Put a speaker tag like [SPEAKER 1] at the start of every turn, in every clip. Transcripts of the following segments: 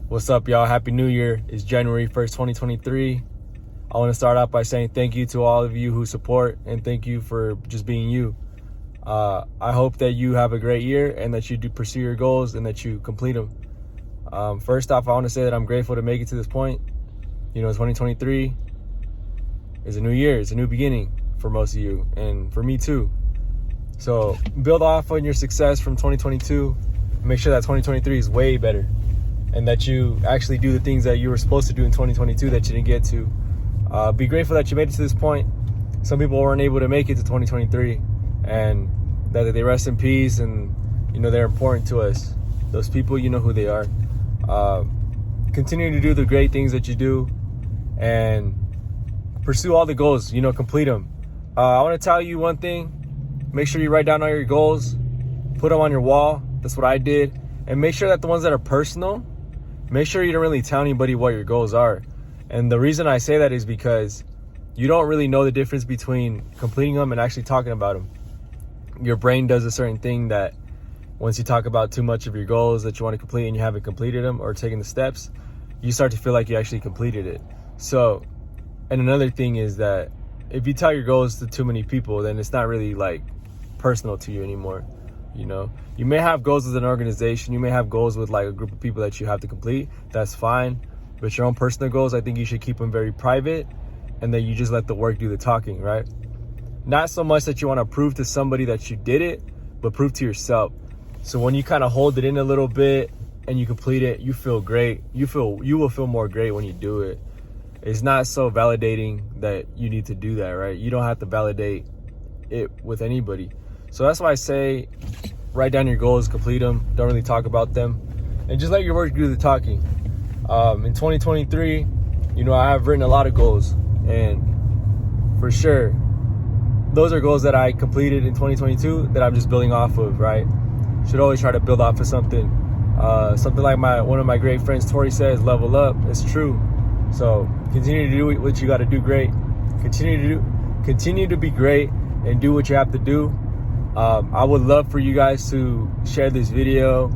[SPEAKER 1] What's up, y'all? Happy New Year. It's January 1st, 2023. I want to start out by saying thank you to all of you who support, and thank you for just being you. I hope that you have a great year and that you do pursue your goals and that you complete them. First off, I want to say that I'm grateful to make it to this point. 2023 is a new year. It's a new beginning for most of you and for me too. So build off on your success from 2022. Make sure that 2023 is way better and that you actually do the things that you were supposed to do in 2022 that you didn't get to. Be grateful that you made it to this point. Some people weren't able to make it to 2023, and that they rest in peace, and they're important to us. Those people, you know who they are. Continue to do the great things that you do and pursue all the goals, complete them. I want to tell you one thing. Make sure you write down all your goals, put them on your wall. That's what I did. And make sure that the ones that are personal, make sure you don't really tell anybody what your goals are. And the reason I say that is because you don't really know the difference between completing them and actually talking about them. Your brain does a certain thing that once you talk about too much of your goals that you want to complete and you haven't completed them or taken the steps, you start to feel like you actually completed it. So, and another thing is that if you tell your goals to too many people, then it's not really like personal to you anymore. You may have goals with an organization, you may have goals with like a group of people that you have to complete. That's fine. But your own personal goals, I think you should keep them very private, and then you just let the work do the talking, right? Not so much that you want to prove to somebody that you did it, but prove to yourself. So when you kind of hold it in a little bit and you complete it, you feel great. You will feel more great when you do it. It's not so validating that you need to do that, right? You don't have to validate it with anybody. So that's why I say write down your goals, complete them, don't really talk about them, and just let your work do the talking. In 2023, I have written a lot of goals, and for sure, those are goals that I completed in 2022 that I'm just building off of, right? Should always try to build off of something. Something like one of my great friends, Tori, says, level up. It's true. So continue to do what you got to do great. Continue to be great and do what you have to do. I would love for you guys to share this video,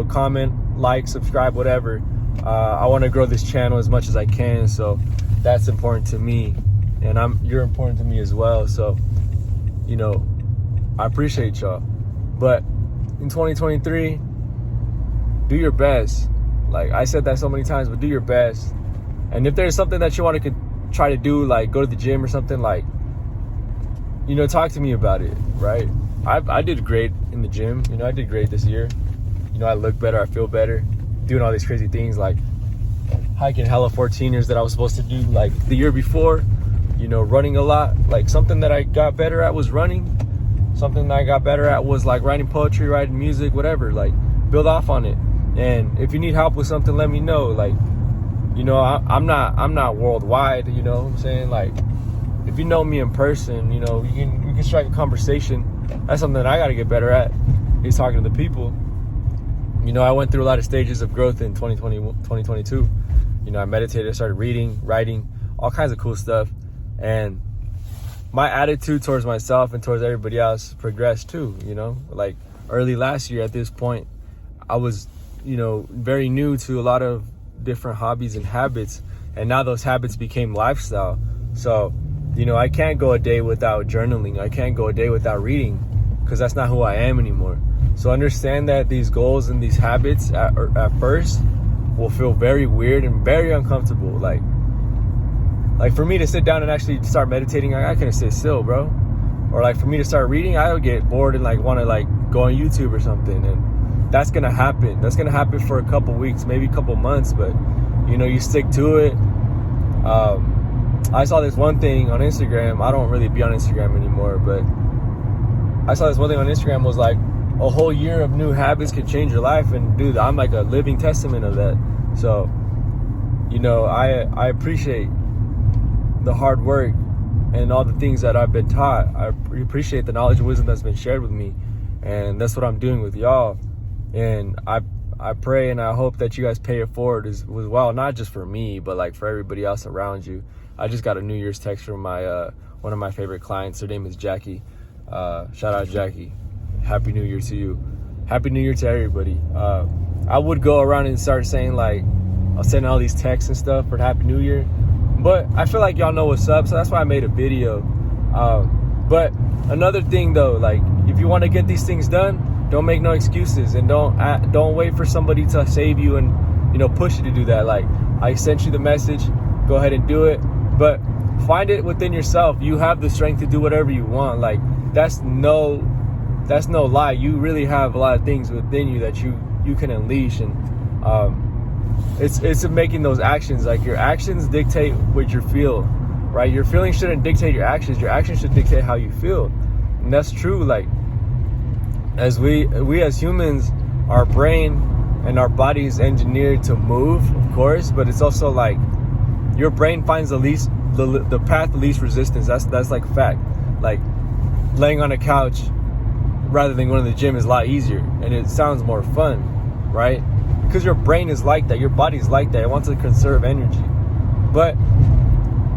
[SPEAKER 1] comment, like, subscribe, whatever. I want to grow this channel as much as I can, so that's important to me, and you're important to me as well. So, I appreciate y'all. But in 2023, do your best. Like I said that so many times, but do your best. And if there's something that you want to try to do, like go to the gym or something, like, talk to me about it, right? I did great in the gym. I did great this year. I look better, I feel better, doing all these crazy things like hiking hella 14ers that I was supposed to do like the year before, running a lot. Like something that I got better at was running. Something that I got better at was like writing poetry, writing music, whatever. Like build off on it. And if you need help with something, let me know. Like, I'm not worldwide, you know what I'm saying? Like, if you know me in person, we can strike a conversation. That's something that I got to get better at, is talking to the people. I went through a lot of stages of growth in 2022. I meditated, I started reading, writing, all kinds of cool stuff. And my attitude towards myself and towards everybody else progressed too, Like early last year at this point, I was, very new to a lot of different hobbies and habits. And now those habits became lifestyle. So, I can't go a day without journaling. I can't go a day without reading, because that's not who I am anymore. So understand that these goals and these habits at first will feel very weird and very uncomfortable. Like for me to sit down and actually start meditating, I couldn't sit still, bro. Or like for me to start reading, I would get bored and like want to like go on YouTube or something. And that's gonna happen. That's gonna happen for a couple weeks, maybe a couple months, but you stick to it. I saw this one thing on Instagram. I don't really be on Instagram anymore, but I saw this one thing on Instagram was like, a whole year of new habits could change your life. And dude, I'm like a living testament of that. So, I appreciate the hard work and all the things that I've been taught. I appreciate the knowledge and wisdom that's been shared with me. And that's what I'm doing with y'all. And I pray and I hope that you guys pay it forward as well, not just for me, but like for everybody else around you. I just got a New Year's text from my one of my favorite clients. Her name is Jackie. Shout out Jackie. Happy New Year to you. Happy New Year to everybody. I would go around and start saying like, I'll send all these texts and stuff for Happy New Year. But I feel like y'all know what's up, so that's why I made a video. But another thing though, like if you want to get these things done, don't make no excuses, and don't wait for somebody to save you and, you know, push you to do that. Like, I sent you the message, go ahead and do it. But find it within yourself. You have the strength to do whatever you want. Like, that's no lie. You really have a lot of things within you that you can unleash, and it's making those actions. Like, your actions dictate what you feel, right? Your feelings shouldn't dictate your actions. Your actions should dictate how you feel, and that's true. Like, as we as humans, our brain and our body is engineered to move, of course, but it's also like your brain finds the path of least resistance. That's like a fact. Like, laying on a couch rather than going to the gym is a lot easier, and it sounds more fun, right? Because your brain is like that, your body is like that. It wants to conserve energy. But,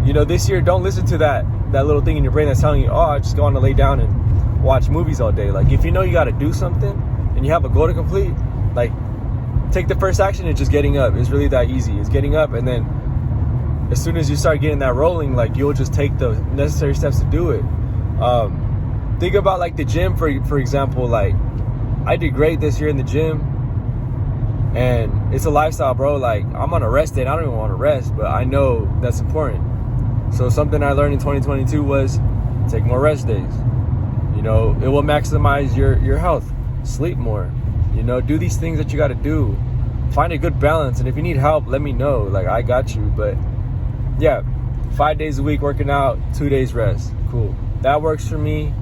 [SPEAKER 1] you know, this year, don't listen to that little thing in your brain that's telling you, oh, I just want to lay down and watch movies all day. Like, if you know you got to do something and you have a goal to complete, like, take the first action and just getting up. It's really that easy. It's getting up, and then as soon as you start getting that rolling, like, you'll just take the necessary steps to do it. Think about like the gym, for example. Like, I did great this year in the gym, and it's a lifestyle, bro. Like, I'm on a rest day, and I don't even want to rest, but I know that's important. So something I learned in 2022 was take more rest days. You know, it will maximize your health. Sleep more. You know, do these things that you got to do. Find a good balance, and if you need help, let me know. Like, I got you. But yeah, 5 days a week working out, 2 days rest. Cool. That works for me.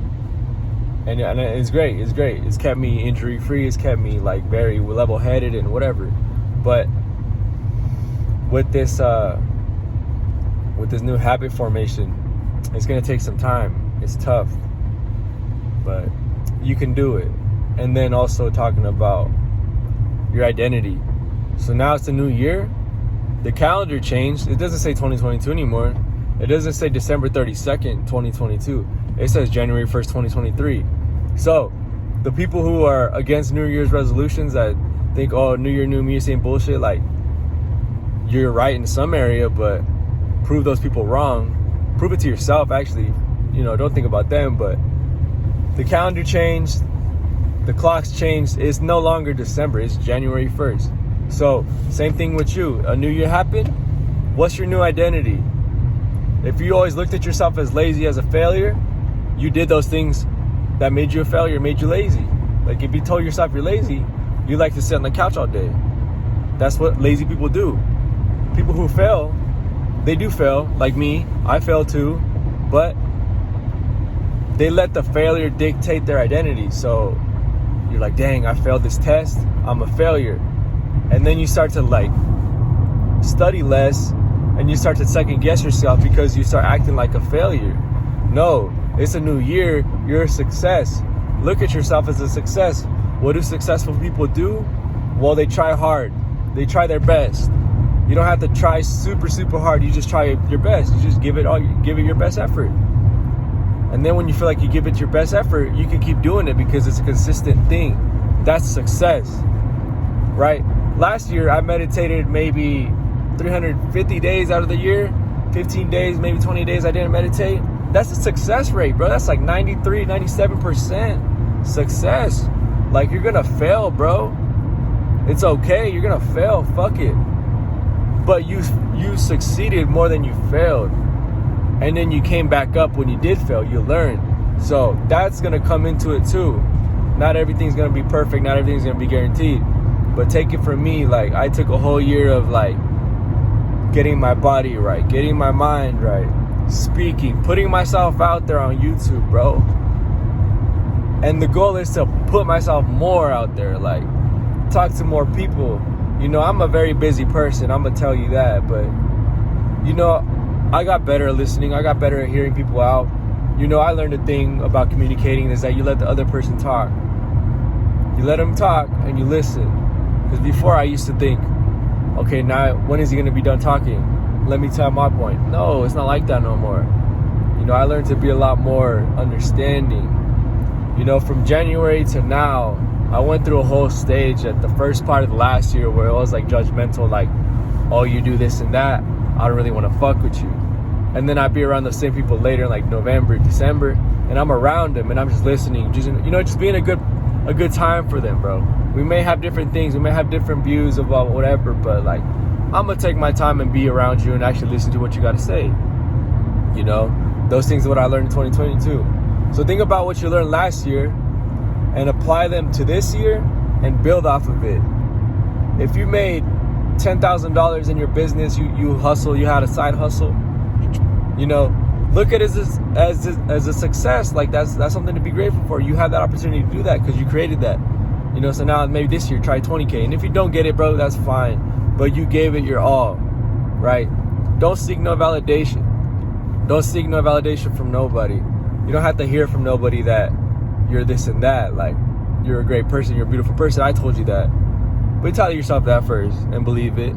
[SPEAKER 1] And it's great. It's great. It's kept me injury free. It's kept me like very level headed and whatever. But with this new habit formation, it's gonna take some time. It's tough, but you can do it. And then also talking about your identity. So now it's the new year. The calendar changed. It doesn't say 2022 anymore. It doesn't say December 32nd, 2022. It says January 1st, 2023. So the people who are against New Year's resolutions that think, oh, New Year, new me, same bullshit, like, you're right in some area, but prove those people wrong. Prove it to yourself, actually. You know, don't think about them. But the calendar changed. The clock's changed. It's no longer December. It's January 1st. So same thing with you. A new year happened. What's your new identity? If you always looked at yourself as lazy, as a failure, you did those things that made you a failure, made you lazy. Like, if you told yourself you're lazy, you like to sit on the couch all day. That's what lazy people do. People who fail, they do fail. Like me, I fail too. But they let the failure dictate their identity. So you're like, dang, I failed this test. I'm a failure. And then you start to like study less, and you start to second guess yourself because you start acting like a failure. No, it's a new year. You're a success. Look at yourself as a success. What do successful people do? Well, they try hard. They try their best. You don't have to try super, super hard. You just try your best. You just give it your best effort. And then when you feel like you give it your best effort, you can keep doing it because it's a consistent thing. That's success, right? Last year, I meditated maybe 350 days out of the year. 15 days, maybe 20 days I didn't meditate. That's a success rate, bro. That's like 93, 97% success. Like, you're gonna fail, bro. It's okay. You're gonna fail. Fuck it. But you succeeded more than you failed. And then you came back up when you did fail. You learned. So that's gonna come into it too. Not everything's gonna be perfect. Not everything's gonna be guaranteed. But take it from me, like, I took a whole year of like getting my body right, getting my mind right, speaking, putting myself out there on YouTube, bro. And the goal is to put myself more out there, like talk to more people. You know, I'm a very busy person, I'm gonna tell you that, but you know, I got better at listening. I got better at hearing people out. You know, I learned a thing about communicating is that you let the other person talk. You let them talk and you listen. Because before I used to think, okay, now when is he gonna be done talking? Let me tell my point. No, it's not like that no more. You know, I learned to be a lot more understanding. You know, from January to now, I went through a whole stage at the first part of the last year where it was like judgmental, like, oh, you do this and that, I don't really want to fuck with you. And then I'd be around the same people later, like November, December, and I'm around them and I'm just listening, just being a good time for them, bro. We may have different things, we may have different views about whatever, but like, I'm gonna take my time and be around you and actually listen to what you gotta say. You know, those things are what I learned in 2022. So think about what you learned last year and apply them to this year and build off of it. If you made $10,000 in your business, you hustle, you had a side hustle, you know, look at it as a success. Like that's something to be grateful for. You had that opportunity to do that because you created that. You know, so now maybe this year try 20K. And if you don't get it, bro, that's fine. But you gave it your all, right? Don't seek no validation. Don't seek no validation from nobody. You don't have to hear from nobody that you're this and that. Like, you're a great person, you're a beautiful person. I told you that. But tell yourself that first and believe it.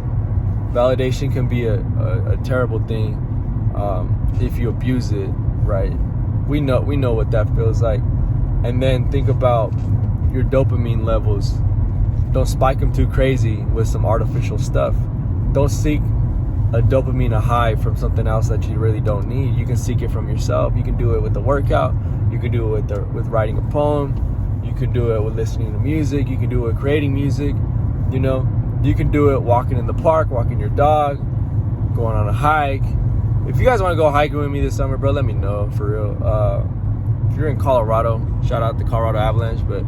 [SPEAKER 1] Validation can be a terrible thing if you abuse it, right? We know what that feels like. And then think about your dopamine levels. Don't spike them too crazy with some artificial stuff. Don't seek a dopamine high from something else that you really don't need. You can seek it from yourself. You can do it with the workout. You can do it with writing a poem. You can do it with listening to music. You can do it with creating music. You know, you can do it walking in the park, walking your dog, going on a hike. If you guys want to go hiking with me this summer, bro, let me know, for real. If you're in Colorado, shout out to Colorado Avalanche, but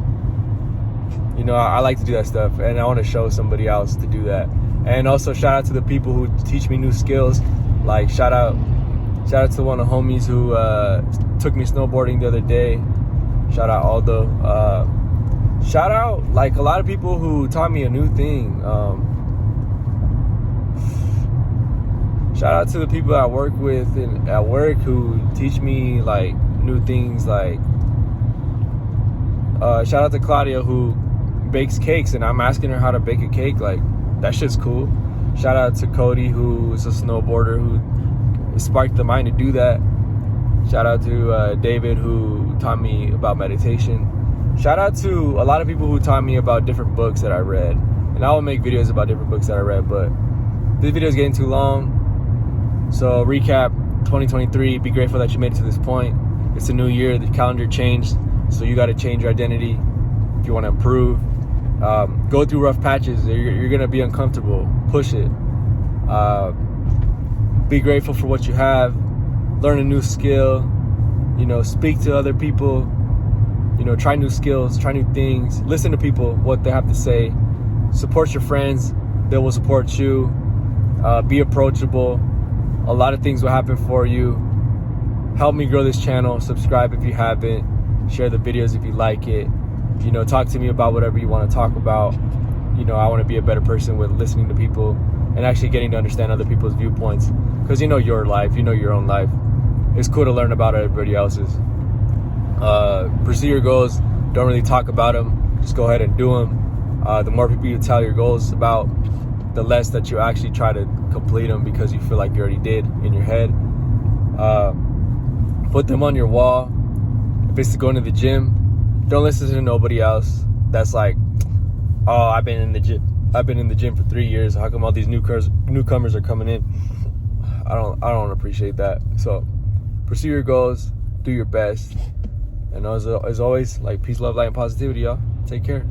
[SPEAKER 1] you know, I like to do that stuff, and I want to show somebody else to do that. And also shout out to the people who teach me new skills. Like shout out to one of the homies who took me snowboarding the other day. Shout out Aldo. Shout out like a lot of people who taught me a new thing. Shout out to the people I work with at work who teach me like new things. Like shout out to Claudia who bakes cakes, and I'm asking her how to bake a cake. Like, that shit's cool. Shout out to Cody, who is a snowboarder who sparked the mind to do that. Shout out to David, who taught me about meditation. Shout out to a lot of people who taught me about different books that I read. And I will make videos about different books that I read, but this video is getting too long. So recap 2023, be grateful that you made it to this point. It's a new year, the calendar changed, so you got to change your identity if you want to improve. Go through rough patches. You're gonna be uncomfortable. Push it. Be grateful for what you have. Learn a new skill. You know, speak to other people. You know, try new skills, try new things. Listen to people, what they have to say. Support your friends. They will support you. Be approachable. A lot of things will happen for you. Help me grow this channel. Subscribe if you haven't. Share the videos if you like it. You know, talk to me about whatever you want to talk about. You know, I want to be a better person with listening to people and actually getting to understand other people's viewpoints, because you know your life, you know your own life. It's cool to learn about everybody else's. Pursue your goals. Don't really talk about them. Just go ahead and do them. The more people you tell your goals about, the less that you actually try to complete them because you feel like you already did in your head. Put them on your wall. If it's to go into the gym, don't listen to nobody else that's like, oh, I've been in the gym for 3 years. How come all these newcomers are coming in? I don't appreciate that. So pursue your goals, do your best, and as always, like, peace, love, light, and positivity, y'all. Take care.